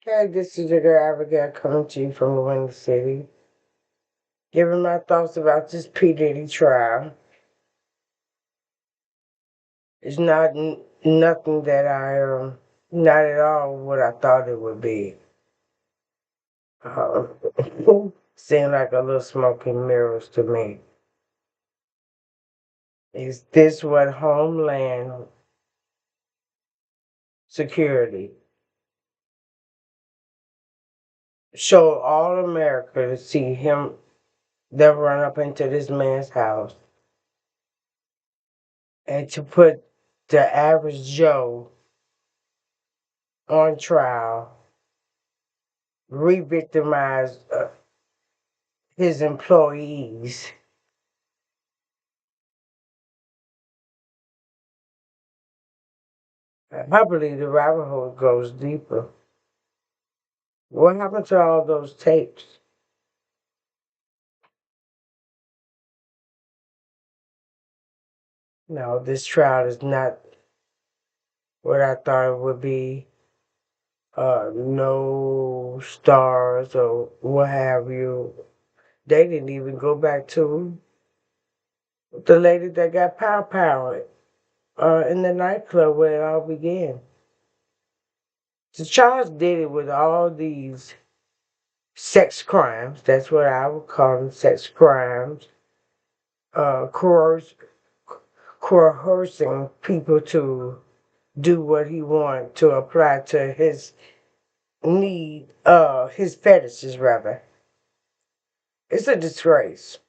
Hey, this is your girl Abigail coming to you from the Windy City, giving my thoughts about this P. Diddy trial. It's nothing that not at all what I thought it would be. Uh, Seemed like a little smoke and mirrors to me. Is this what Homeland Security showed all America to see him, them run up into this man's house and to put the average Joe on trial, re-victimize his employees? I believe the rabbit hole goes deeper. What happened to all those tapes? No, this trial is not what I thought it would be. No stars or what have you. They didn't even go back to the lady that got power in the nightclub where it all began. So Charles did it with all these sex crimes. That's what I would call them, sex crimes. Coerce, coercing people to do what he wanted to apply to his his fetishes rather. It's a disgrace.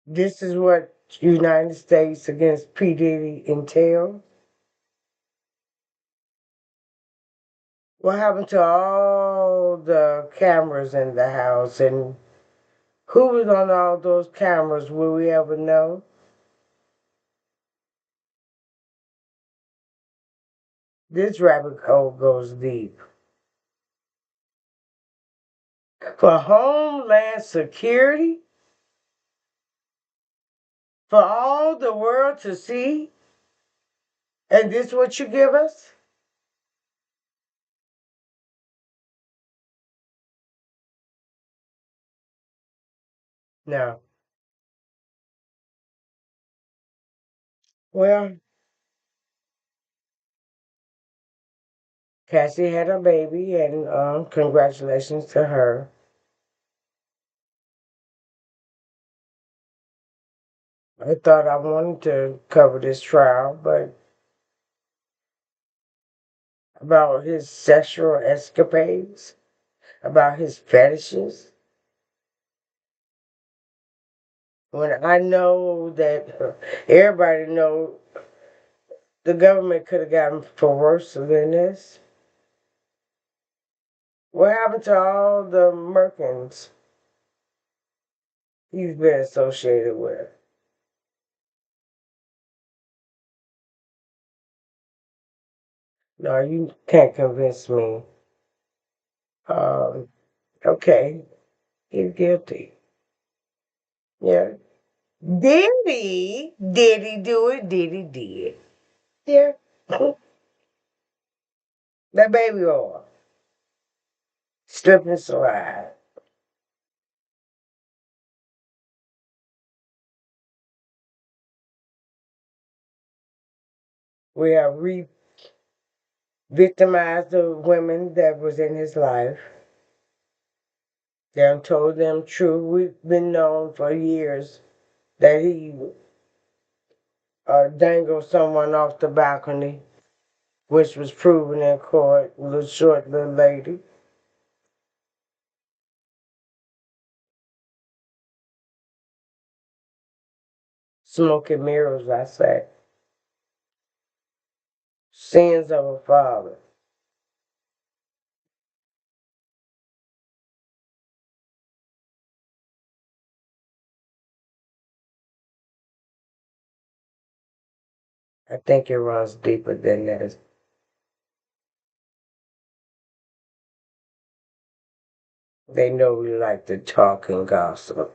This is what United States against P. Diddy entails. What happened to all the cameras in the house and who was on all those cameras? Will we ever know? This rabbit hole goes deep. For Homeland Security, for all the world to see, and this what you give us? No. Well, Cassie had a baby, and congratulations to her. I thought I wanted to cover this trial, but about his sexual escapades, about his fetishes. When I know that everybody know the government could have gotten for worse than this. What happened to all the Merkins he's been associated with? No, you can't convince me. Um, okay, he's guilty. Yeah. Did he do it? Did he did? Yeah. That baby oil. Slip and slide. We have re-victimized the women that was in his life. They have told them true. We've been known for years that he dangled someone off the balcony, which was proven in court. Little short little lady. Smoke and mirrors, I say. Sins of a father. I think it runs deeper than that. They know we like to talk and gossip.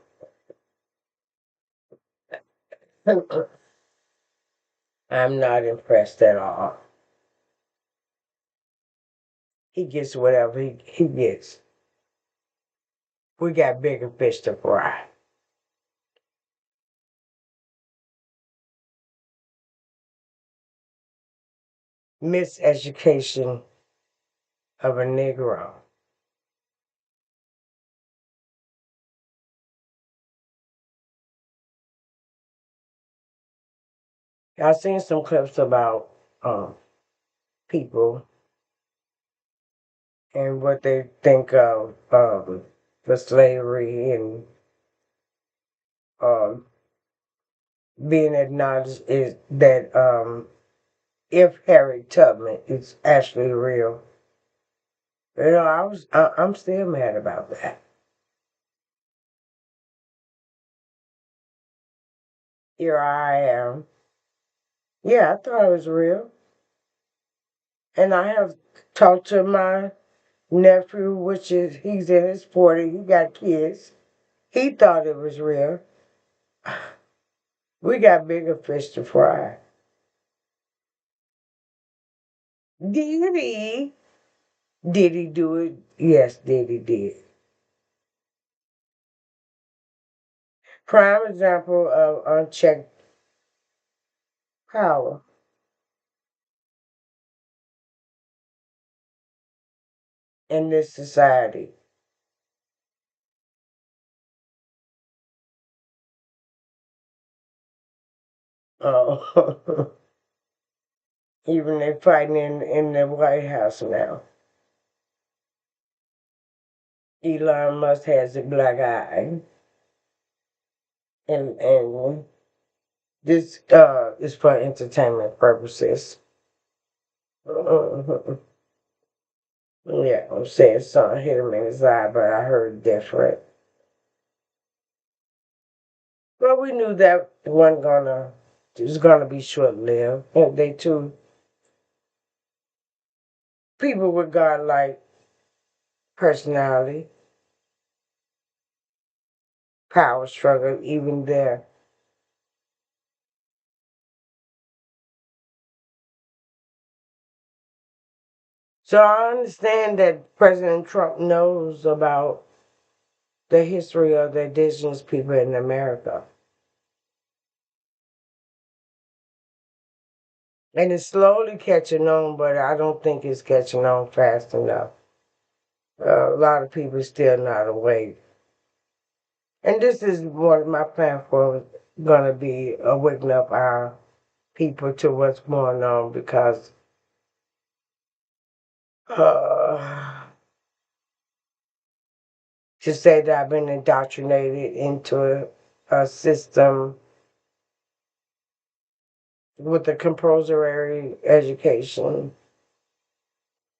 I'm not impressed at all. He gets whatever he gets. We got bigger fish to fry. Miseducation of a Negro. I've seen some clips about people and what they think of the slavery and um, being acknowledged is that if Harriet Tubman is actually real. I'm still mad about that. Here I am. Yeah, I thought it was real. And I have talked to my nephew, which is, he's in his 40s, he got kids. He thought it was real. We got bigger fish to fry. Diddy. Did he do it? Yes, Diddy did. Prime example of unchecked power in this society. Oh, even they fighting in the White House now. Elon Musk has a black eye, and this is for entertainment purposes. Mhm. Yeah, I'm saying something hit him in his eye, but I heard different. But we knew that it was gonna be short lived. And they too, people with godlike personality, power struggle, even there. So I understand that President Trump knows about the history of the indigenous people in America. And it's slowly catching on, but I don't think it's catching on fast enough. A lot of people still not awake. And this is what my platform is going to be, waking up our people to what's going on because uh, to say that I've been indoctrinated into a system with a compulsory education.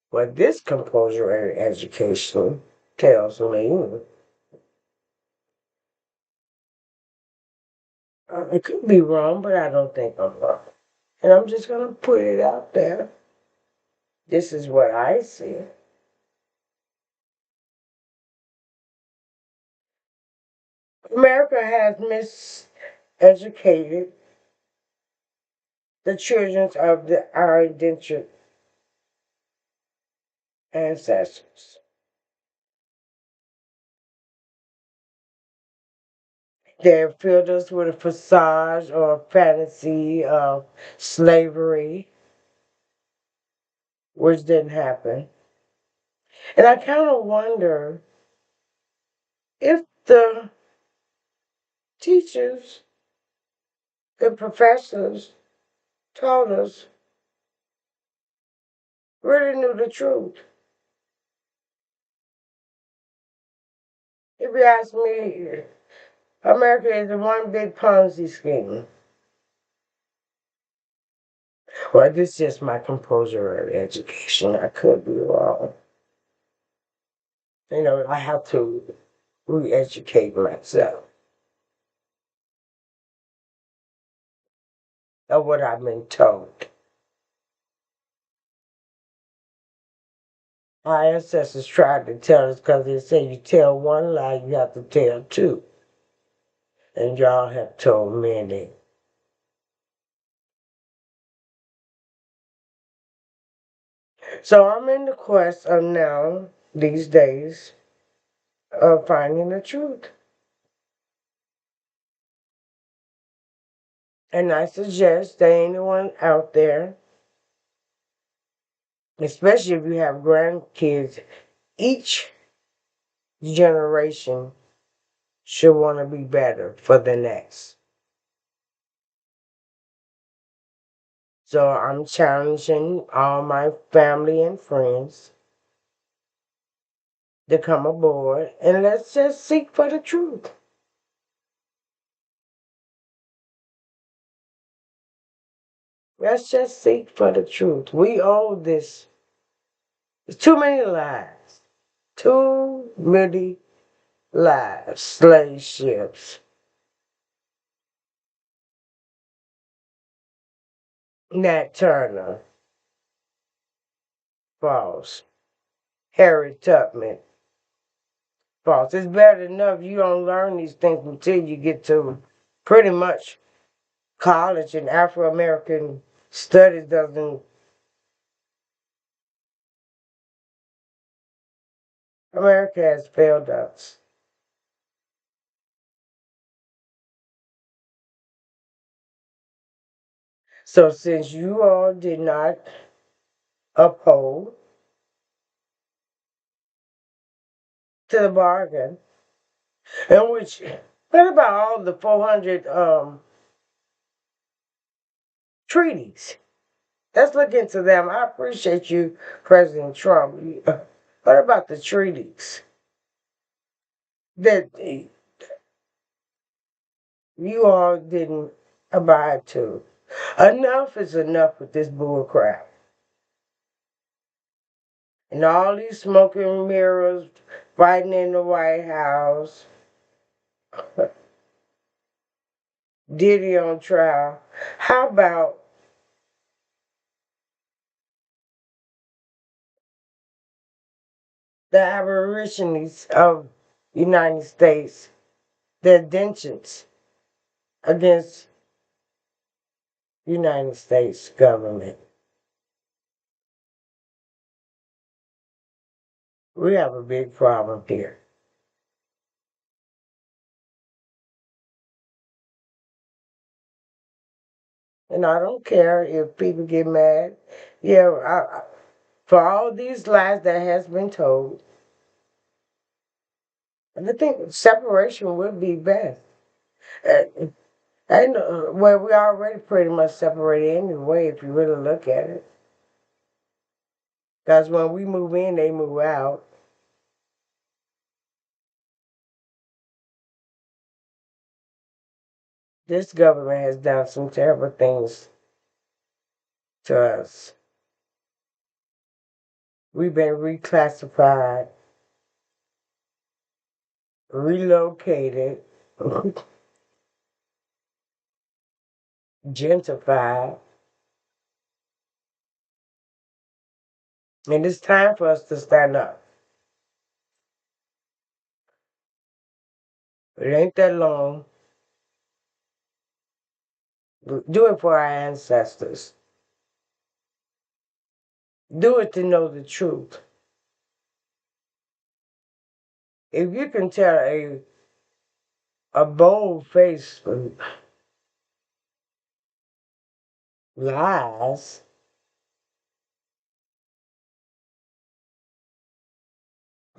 What this compulsory education tells me, it could be wrong, but I don't think I'm wrong. And I'm just going to put it out there. This is what I see. America has miseducated the children of our indentured ancestors. They have filled us with a facade or a fantasy of slavery, which didn't happen. And I kind of wonder if the teachers and professors taught us really knew the truth. If you ask me, America is a one big Ponzi scheme. Well, this is just my compulsory education. I could be wrong. I have to re-educate myself of what I've been told. Our ancestors tried to tell us because they say you tell one lie, you have to tell two. And y'all have told many. So I'm in the quest of now, these days, of finding the truth. And I suggest that anyone out there, especially if you have grandkids, each generation should want to be better for the next. So I'm challenging all my family and friends to come aboard and let's just seek for the truth. Let's just seek for the truth. We owe this. There's too many lives. Too many lives. Slave ships. Nat Turner. False. Harry Tubman. False. It's bad enough you don't learn these things until you get to pretty much college, and Afro American studies doesn't. America has failed us. So since you all did not uphold to the bargain, in which what about all the 400 treaties? Let's look into them. I appreciate you, President Trump. What about the treaties that you all didn't abide to? Enough is enough with this bull crap. And all these smoking mirrors fighting in the White House, Diddy on trial. How about the aborigines of the United States, their indentions against United States government? We have a big problem here. And I don't care if people get mad. Yeah, for all these lies that has been told, I think separation would be best. Uh, and well, we already pretty much separated anyway, if you really look at it. Because when we move in, they move out. This government has done some terrible things to us. We've been reclassified, relocated, gentrified, and it's time for us to stand up. It ain't that long. Do it for our ancestors. Do it to know the truth. If you can tell a bold faced lies,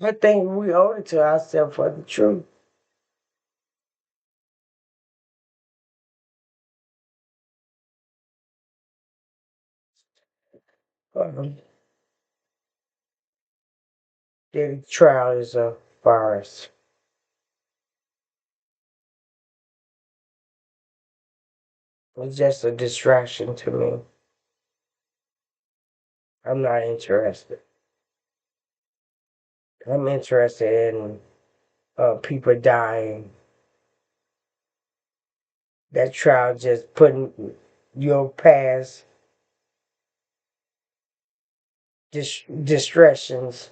I think we owe it to ourselves for the truth. Um, the trial is a farce. It's just a distraction to me. I'm not interested. I'm interested in people dying. That trial just putting your past distractions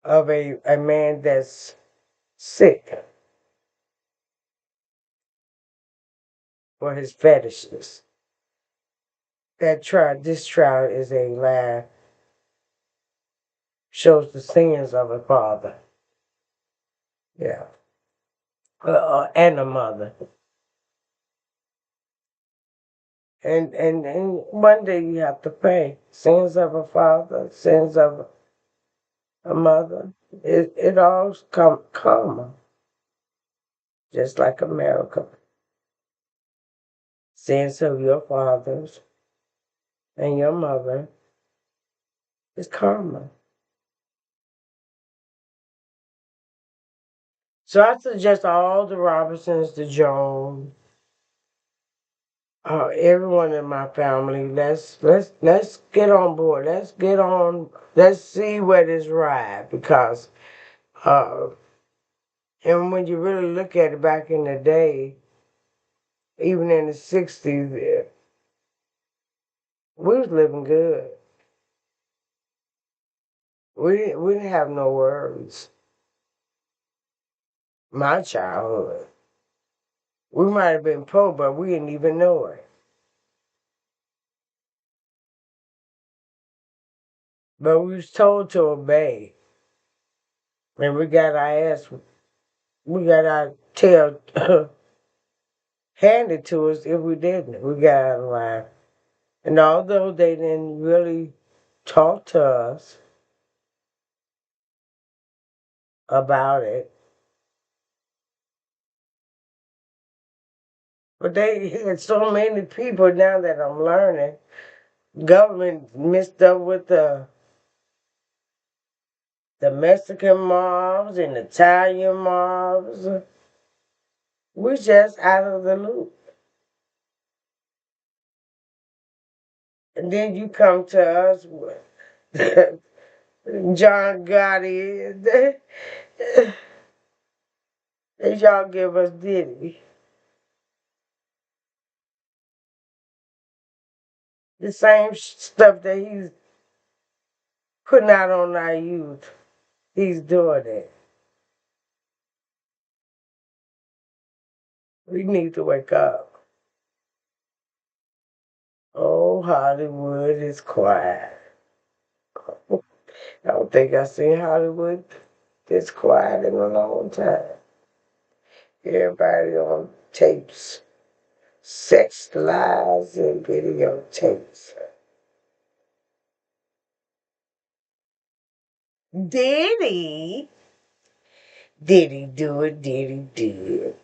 of a man that's sick for his fetishes. This trial is a lie, shows the sins of a father. Yeah. And a mother. And one day you have to pay. Sins of a father, sins of a mother. It all come karma, just like America. Sins of your fathers and your mother is karma. So I suggest all the Robinsons, the Jones, everyone in my family. Let's get on board. Let's get on. Let's see where this ride because uh, and when you really look at it back in the day, even in the '60s, we was living good. We didn't have no worries. My childhood, we might have been poor, but we didn't even know it. But we was told to obey, and we got our tail handed to us if we didn't. We got out of line. And although they didn't really talk to us about it, but they had so many people now that I'm learning. Government mixed up with the Mexican mobs and Italian mobs. We're just out of the loop. And then you come to us with John Gotti, and y'all give us Diddy. The same stuff that he's putting out on our youth. He's doing it. We need to wake up. Oh, Hollywood is quiet. I don't think I've seen Hollywood this quiet in a long time. Everybody on tapes, sex lies and videotapes. Diddy, Diddy do it, Diddy do it.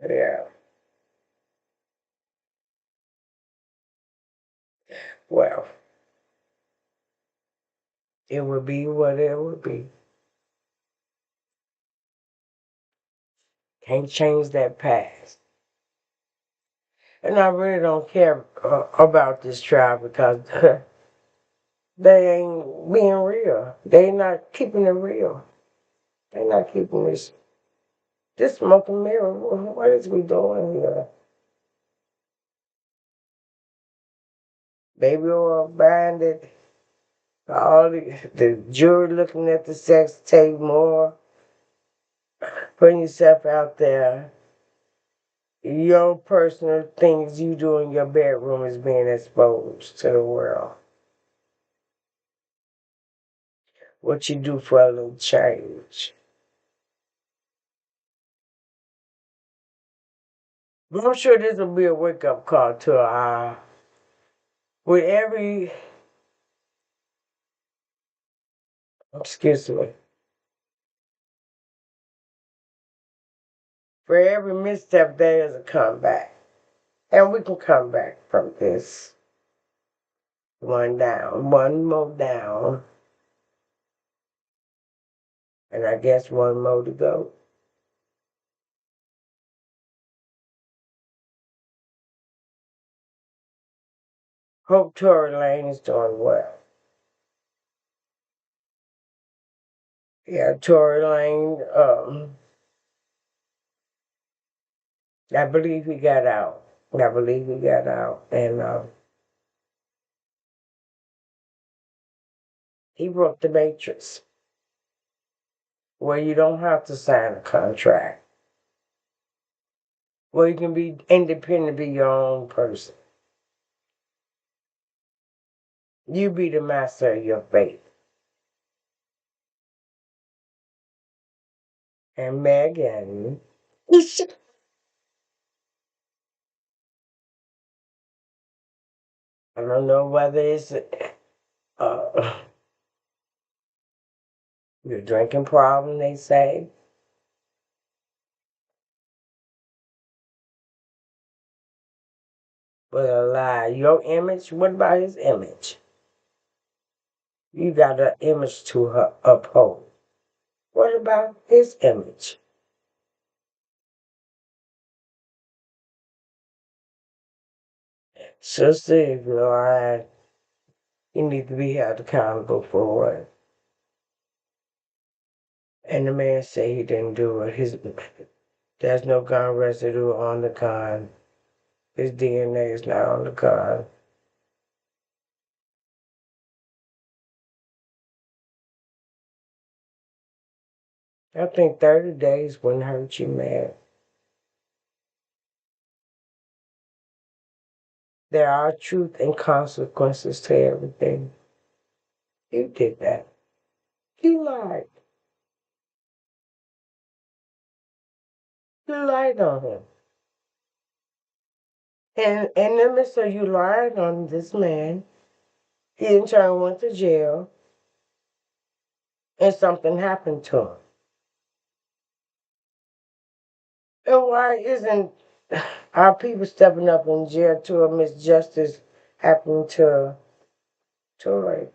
Yeah, well, it would be what it would be. Can't change that past. And I really don't care about this trial because they ain't being real. They not keeping it real. They not keeping this smoking mirror. What is we doing here? Baby oil bandit. All the jury looking at the sex tape more, putting yourself out there. Your personal things you do in your bedroom is being exposed to the world. What you do for a little change. But I'm sure this will be a wake up call to with every, excuse me, for every misstep there is a comeback. And we can come back from this. One down, one more down, and I guess one more to go. Hope Tory Lane is doing well. Yeah, Tory Lane, I believe he got out. I believe he got out. And he broke the matrix. where you don't have to sign a contract, where you can be independent, be your own person. You be the master of your fate. And Megan, I don't know whether it's your drinking problem, they say, but a lie. Your image, what about his image? You got an image to uphold. What about his image? Sister, if you're lying, you need to be held accountable for it. And the man said he didn't do it. There's no gun residue on the gun. His DNA is not on the gun. I think 30 days wouldn't hurt you, man. There are truth and consequences to everything. You did that. You lied. You lied on him. And in the midst of you lying on this man, he in turn went to jail and something happened to him. And why isn't our people stepping up in jail to a misjustice happening to Tory?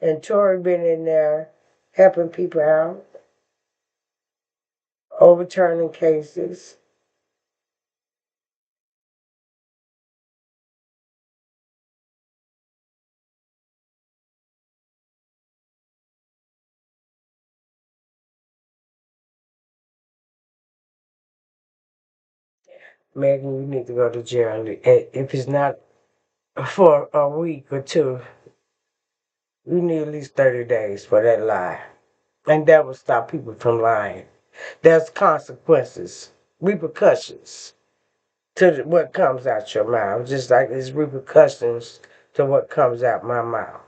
And Tory been in there helping people out, overturning cases. Megan, you need to go to jail. If it's not for a week or two, you need at least 30 days for that lie. And that will stop people from lying. There's consequences, repercussions to what comes out your mouth, just like there's repercussions to what comes out my mouth.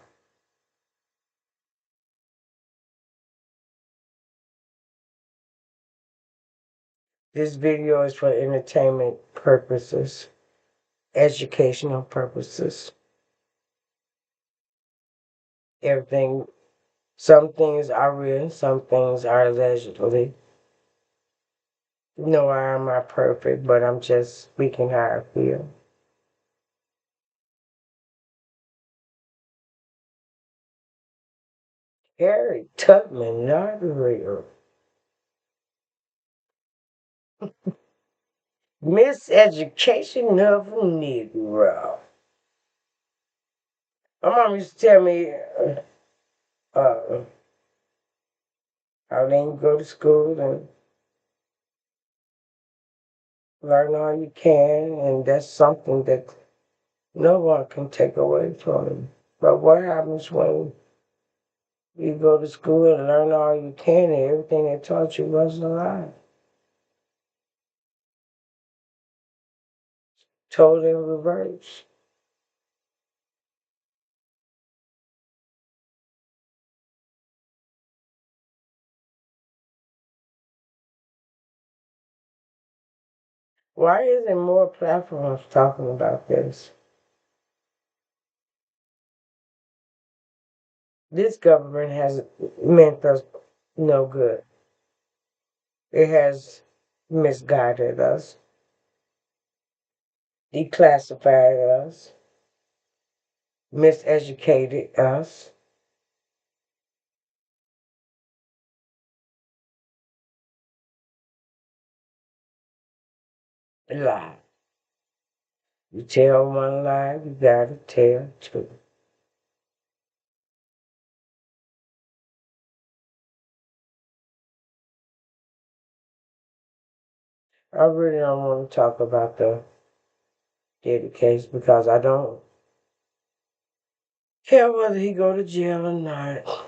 This video is for entertainment purposes, educational purposes. Everything, some things are real, some things are allegedly. No, I am not perfect, but I'm just speaking how I feel. Harry Tubman, not real. Miseducation of a Negro. My mom used to tell me uh, how they can go to school and learn all you can, and that's something that no one can take away from you. But what happens when you go to school and learn all you can and everything they taught you was a lie? Told in reverse. Why isn't more platforms talking about this? This government has meant us no good. It has misguided us, declassified us, miseducated us. Lie. You tell one lie, you gotta tell two. I really don't want to talk about the diddy case because I don't care whether he go to jail or not.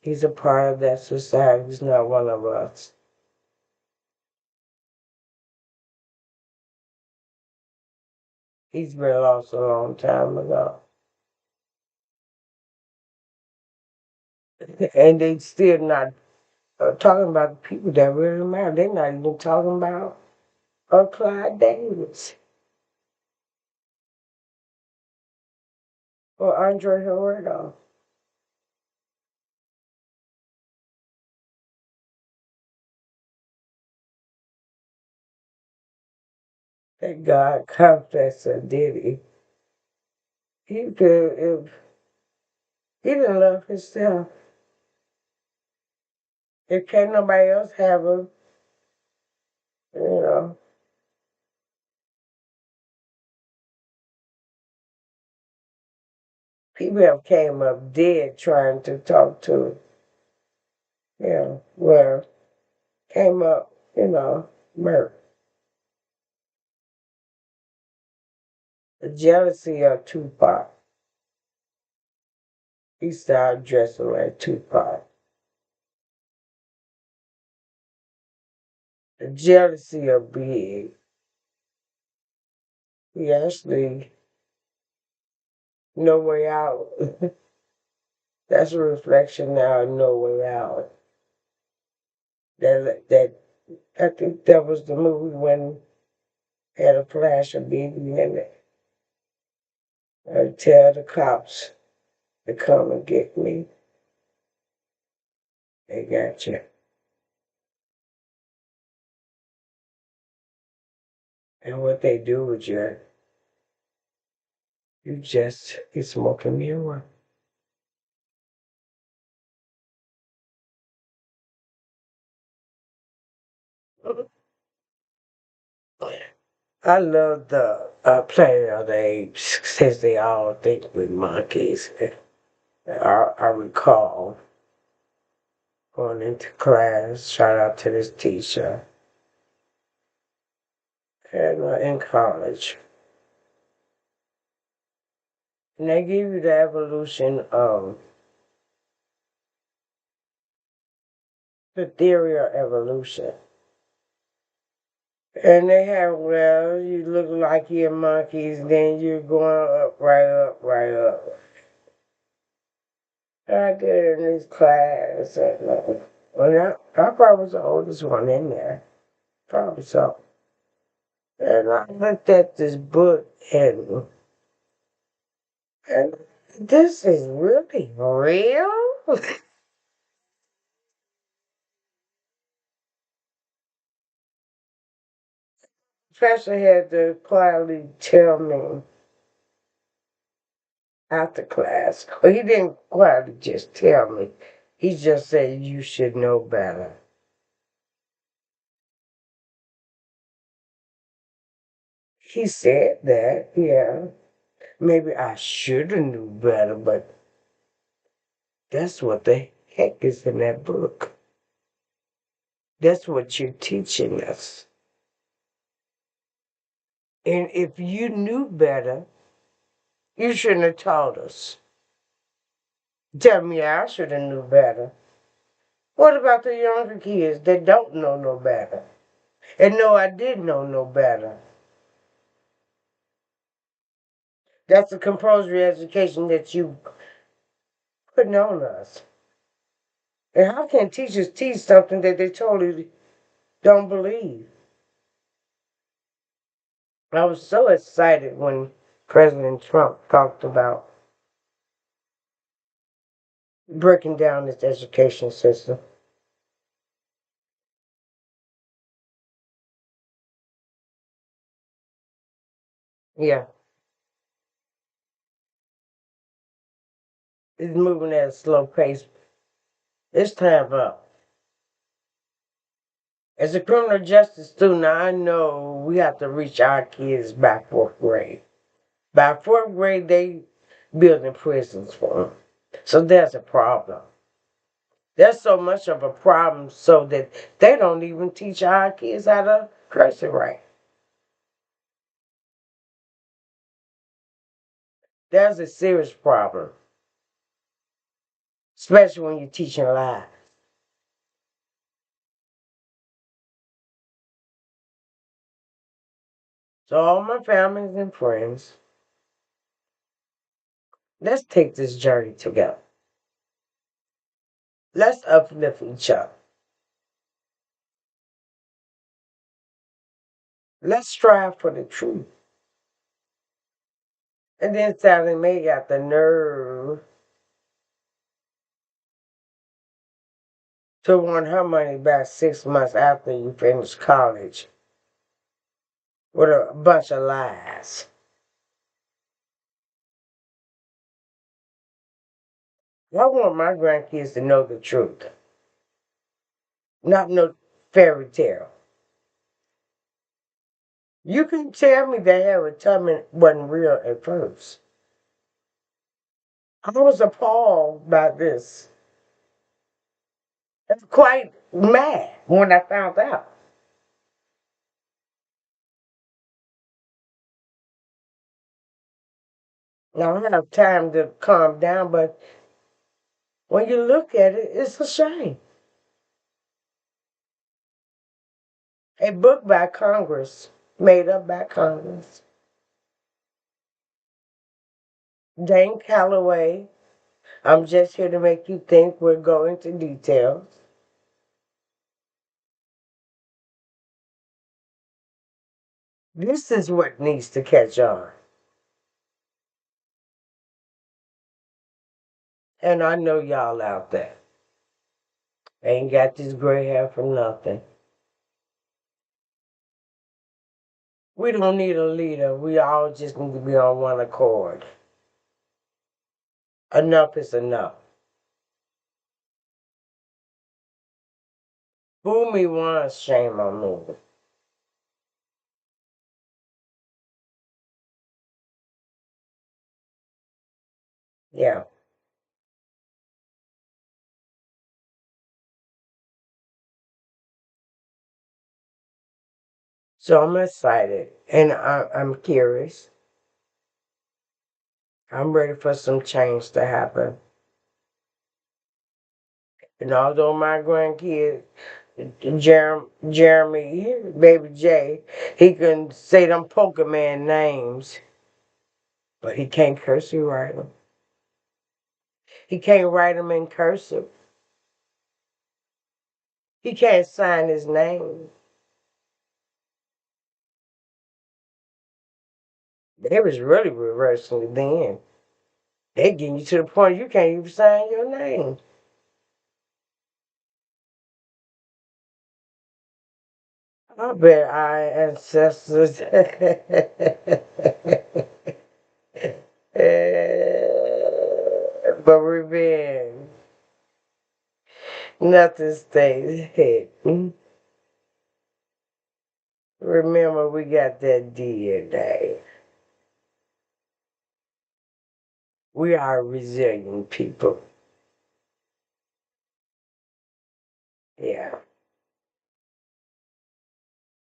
He's a part of that society. He's not one of us. He's been lost a long time ago. And they still not talking about the people that really matter. They're not even talking about Clyde Davis or Andre Gerardo. That God complex of Diddy. He could, if he didn't love himself, if can't nobody else have him, you know, people have came up dead trying to talk to, where came up, murder. The jealousy of Tupac. He started dressing like Tupac. The jealousy of Big. He actually, No Way Out. That's a reflection now of No Way Out. That I think that was the movie when had a flash of Big in it. I tell the cops to come and get me. They got you. And what they do with you just you smoking marijuana. I love the Planet of the Apes since they all think with monkeys. I recall going into class, shout out to this teacher, and in college. And they give you the evolution of the theory of evolution. And they have, well, you look like you're monkeys, then you're going up, right up, right up. And I get in this class, and I probably was the oldest one in there. Probably so. And I looked at this book, and this is really real? Professor had to quietly tell me after class. Well, he didn't quietly just tell me. He just said, you should know better. He said that, yeah. Maybe I should have knew better, but that's what the heck is in that book. That's what you're teaching us. And if you knew better, you shouldn't have taught us. Tell me I should have knew better. What about the younger kids that don't know no better? And no, I did know no better. That's the compulsory education that you putting on us. And how can teachers teach something that they totally don't believe? I was so excited when President Trump talked about breaking down this education system. Yeah, it's moving at a slow pace. It's time up. As a criminal justice student, I know we have to reach our kids by fourth grade. By fourth grade, they building prisons for them. So there's a problem. There's so much of a problem so that they don't even teach our kids how to curse it right. There's a serious problem. especially when you're teaching lies. So all my families and friends, let's take this journey together. Let's uplift each other. Let's strive for the truth. And then Sally Mae got the nerve to want her money back 6 months after you finish college with a bunch of lies. I want my grandkids to know the truth, not no fairy tale. You can tell me that Harriet Tubman wasn't real at first. I was appalled by this. I was quite mad when I found out. Now I have time to calm down, but when you look at it, it's a shame. A book by Congress, made up by Congress. Dane Calloway, I'm just here to make you think. We'll go into details. This is what needs to catch on. And I know y'all out there ain't got this gray hair for nothing. We don't need a leader. We all just need to be on one accord. Enough is enough. Fool me once, shame on me. Yeah. So I'm excited and I'm curious. I'm ready for some change to happen. And although my grandkid, Jeremy, baby J, he can say them Pokemon names, but he can't cursive write them. He can't write them in cursive. He can't sign his name. They was really reversing it then. They getting you to the point you can't even sign your name. I bet our ancestors but revenge. Nothing stays hidden. Remember, we got that DNA. We are resilient people. Yeah.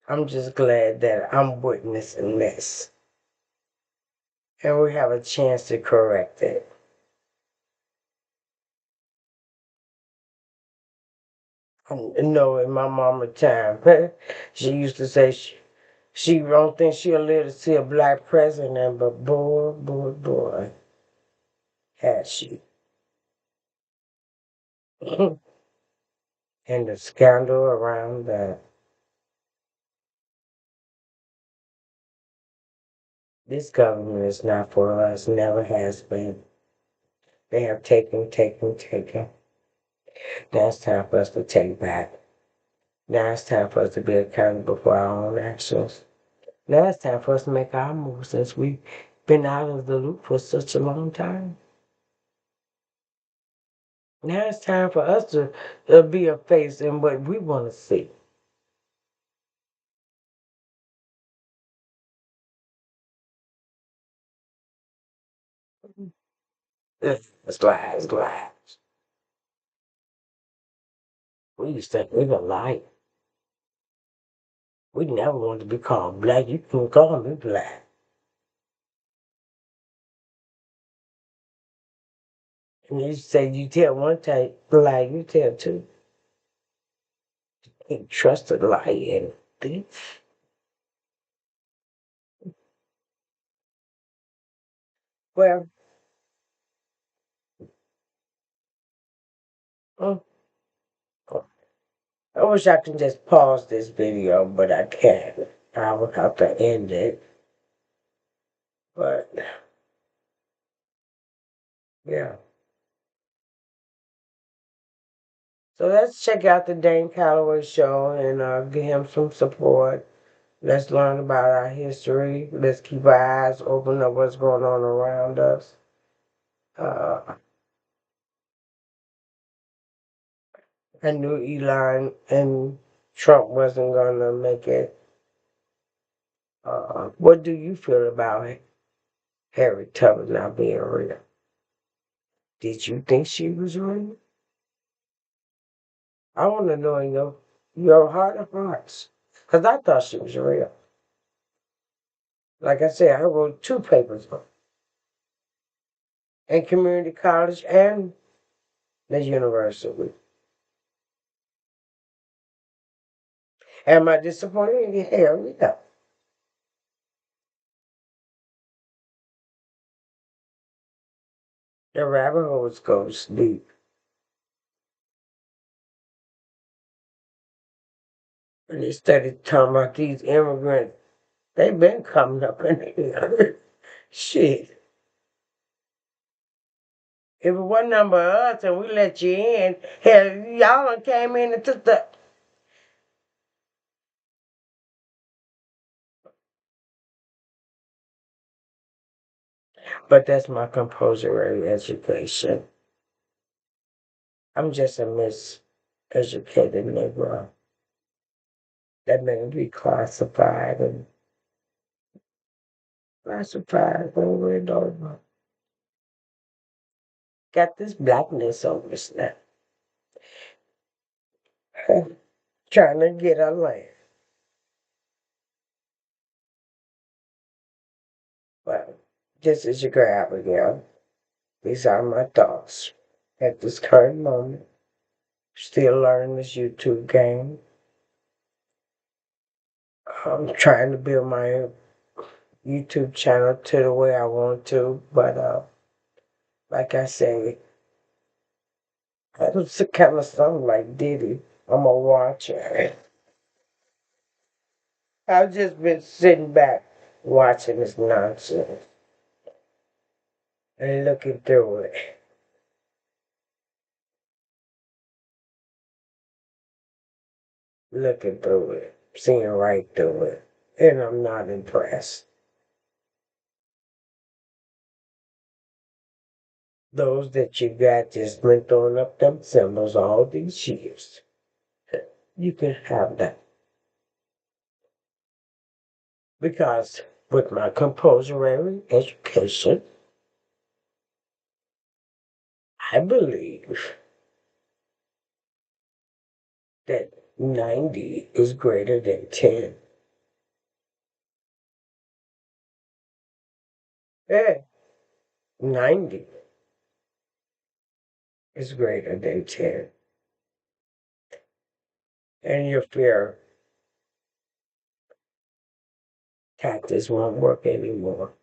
I'm just glad that I'm witnessing this. And we have a chance to correct it. I know in my mama time, she used to say she don't think she'll live to see a black president, but boy, had she. And the scandal around that. This government is not for us, never has been. They have taken. Now it's time for us to take back. Now it's time for us to be accountable for our own actions. Now it's time for us to make our moves since we've been out of the loop for such a long time. Now it's time for us to be a face in what we want to see. It's lies. We used to think we were light. We never wanted to be called black. You can call me black. And you say you tell one type lie, you tell two. You can't trust a lie and thief. Well, mm, I wish I could just pause this video, but I can't. I would have to end it. But yeah. So let's check out the Dane Calloway show and give him some support. Let's learn about our history. Let's keep our eyes open of what's going on around us. Uh, I knew Elon and Trump wasn't going to make it. What do you feel about Harriet Tubman not being real? Did you think she was real? I want to know in your heart of hearts. Because I thought she was real. Like I said, I wrote two papers on in community college and the university. Am I disappointed? Hell yeah. The rabbit holes goes deep. And they started talking about these immigrants. They've been coming up in here. Shit. If it wasn't number us and we let you in, hell, y'all done came in and took the. But that's my compulsory education. I'm just a miseducated Negro that may be classified over and over. Got this blackness over us now. Trying to get a land. Well, just as you grab again, these are my thoughts at this current moment. Still learning this YouTube game. I'm trying to build my YouTube channel to the way I want to, but like I say, it's kind of something like Diddy. I'm a watcher. I've just been sitting back watching this nonsense and looking through it, seeing right through it, and I'm not impressed. Those that you got just been throwing up them symbols all these years. You can have that. Because with my compulsory education, I believe that 90 is greater than 10. Yeah, 90 is greater than 10. And your fear tactics won't work anymore.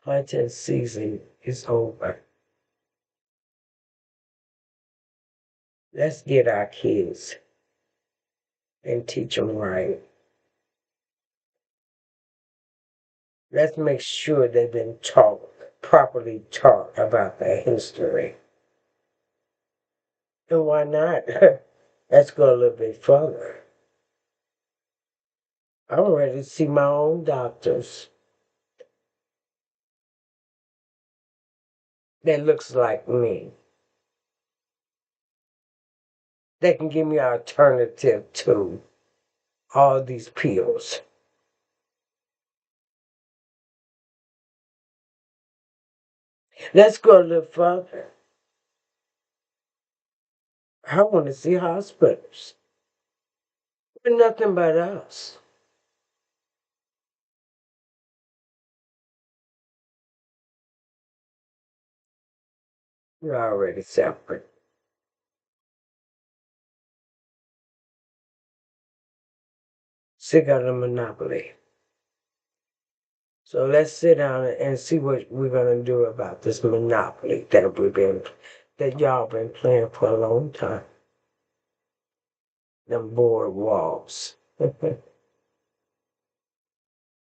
Hunting season is over. Let's get our kids and teach them right. Let's make sure they've been properly taught about their history. And why not? Let's go a little bit further. I'm ready to see my own doctors that looks like me. They can give me an alternative to all these pills. Let's go a little further. I want to see hospitals. But nothing but us. You're already separate. Sick of the monopoly. So let's sit down and see what we're gonna do about this monopoly that y'all been playing for a long time. Them board walls.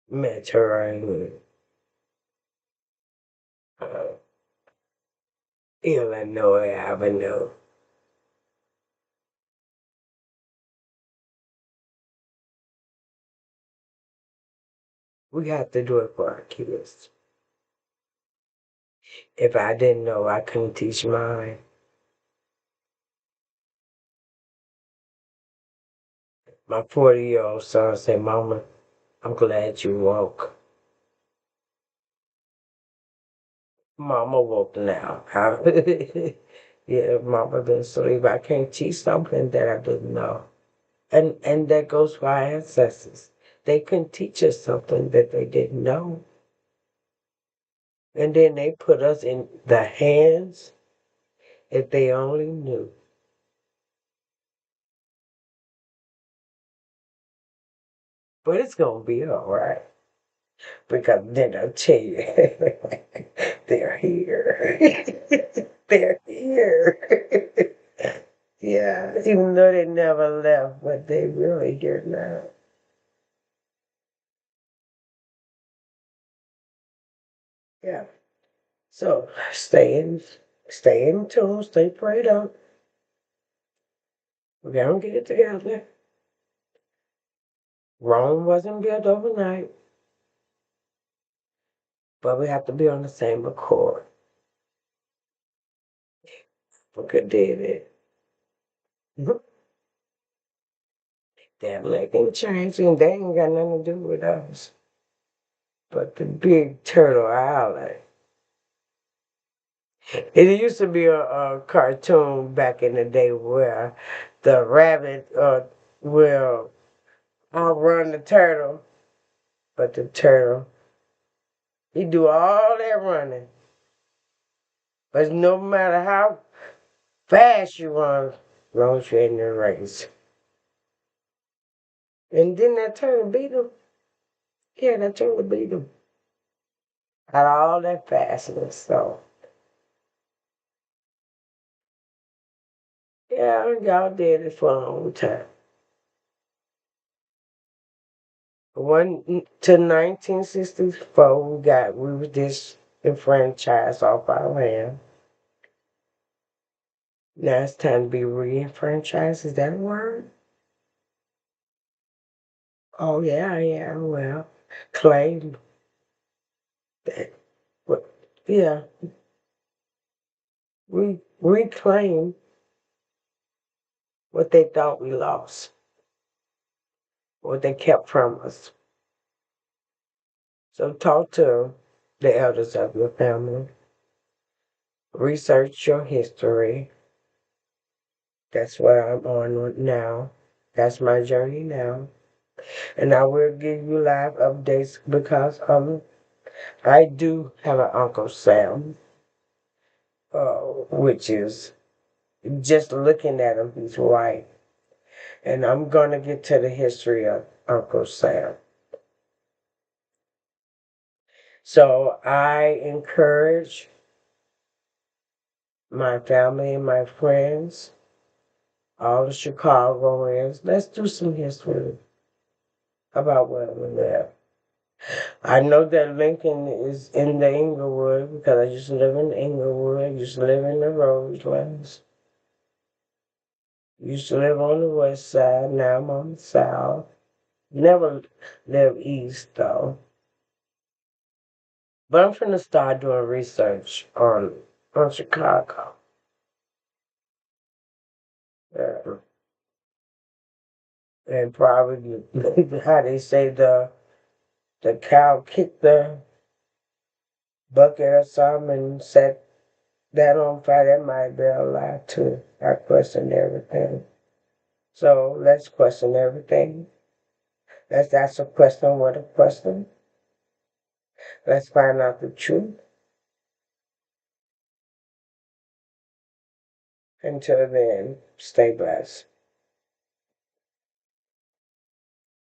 Mediterranean. Uh, Illinois Avenue. We have to do it for our kids. If I didn't know, I couldn't teach mine. My 40-year-old son said, Mama, I'm glad you woke. Mama woke now. Yeah, Mama been asleep. I can't teach something that I didn't know. And that goes for our ancestors. They couldn't teach us something that they didn't know. And then they put us in the hands if they only knew. But it's gonna be all right. Because then I'll tell you, they're here. They're here. Yeah, even though they never left, but they really here now. Yeah. So stay in tune, stay prayed up. We're gonna get it together. Rome wasn't built overnight, but we have to be on the same accord. Look at David. They're making change, and they ain't got nothing to do with us. But the big turtle island. It used to be a cartoon back in the day where the rabbit will outrun the turtle, but the turtle, he do all that running. But no matter how fast you run, as long as you're in the race. And then that turtle beat him. Yeah, that turtle beat him. Out of all that fastness, so. Yeah, y'all did it for a long time. One to 1964, we were disenfranchised off our land. Now it's time to be re-enfranchised. Is that a word? Oh yeah, yeah. Well, claim that. What? Yeah, we reclaim what they thought we lost, what they kept from us. So talk to the elders of your family. Research your history. That's what I'm on now. That's my journey now. And I will give you live updates because I do have an Uncle Sam, which is just looking at him, he's white. And I'm gonna get to the history of Uncle Sam. So I encourage my family and my friends, all the Chicagoans, let's do some history about where we live. I know that Lincoln is in the Inglewood because I used to live in Inglewood. I used to live in the Roselands. Used to live on the west side. Now I'm on the south. Never live east though. But I'm finna start doing research on Chicago. Uh, and probably how they say the cow kicked the bucket or something and set that on fire. That might be a lie too. I question everything. So let's question everything. Let's ask a question with a question. Let's find out the truth. Until then, stay blessed.